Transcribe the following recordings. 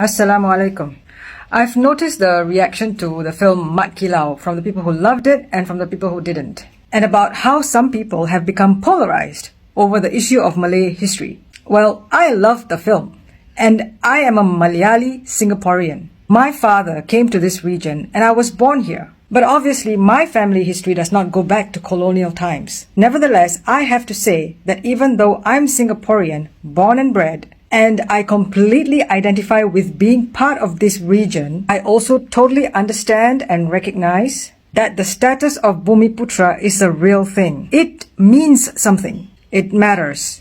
Assalamu alaikum. I've noticed the reaction to the film Mat Kilau from the people who loved it and from the people who didn't, and about how some people have become polarized over the issue of Malay history. Well, I loved the film, and I am a Malayali Singaporean. My father came to this region and I was born here. But obviously my family history does not go back to colonial times. Nevertheless, I have to say that even though I'm Singaporean, born and bred, and I completely identify with being part of this region, I also totally understand and recognize that the status of Bumiputra is a real thing. It means something. It matters.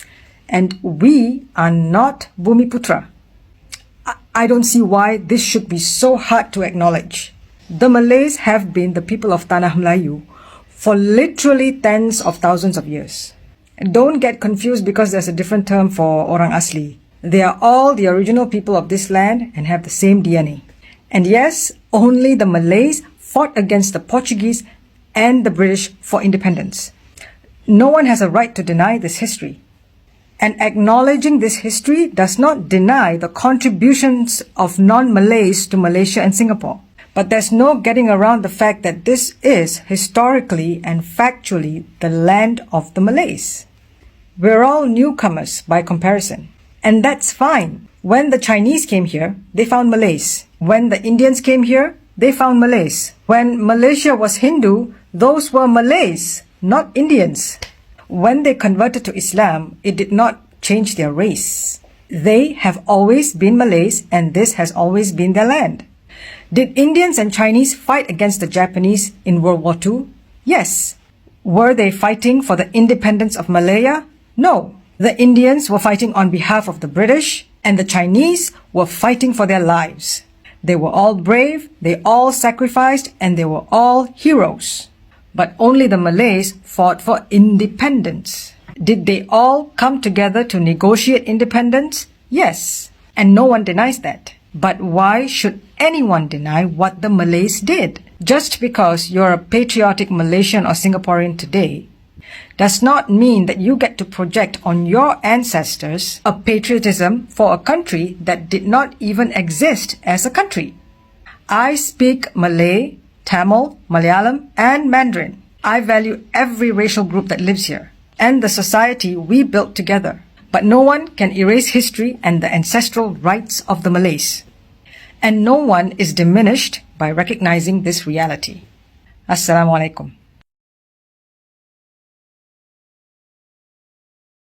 And we are not Bumiputra. I don't see why this should be so hard to acknowledge. The Malays have been the people of Tanah Melayu for literally tens of thousands of years. Don't get confused because there's a different term for Orang Asli. They are all the original people of this land and have the same DNA. And yes, only the Malays fought against the Portuguese and the British for independence. No one has a right to deny this history. And acknowledging this history does not deny the contributions of non-Malays to Malaysia and Singapore. But there's no getting around the fact that this is historically and factually the land of the Malays. We're all newcomers by comparison. And that's fine. When the Chinese came here, they found Malays. When the Indians came here, they found Malays. When Malaysia was Hindu, those were Malays, not Indians. When they converted to Islam, it did not change their race. They have always been Malays, and this has always been their land. Did Indians and Chinese fight against the Japanese in World War II? Yes. Were they fighting for the independence of Malaya? No. The Indians were fighting on behalf of the British, and the Chinese were fighting for their lives. They were all brave, they all sacrificed, and they were all heroes. But only the Malays fought for independence. Did they all come together to negotiate independence? Yes, and no one denies that. But why should anyone deny what the Malays did? Just because you're a patriotic Malaysian or Singaporean today does not mean that you get to project on your ancestors a patriotism for a country that did not even exist as a country. I speak Malay, Tamil, Malayalam, and Mandarin. I value every racial group that lives here and the society we built together. But no one can erase history and the ancestral rights of the Malays. And no one is diminished by recognizing this reality. Assalamu alaikum.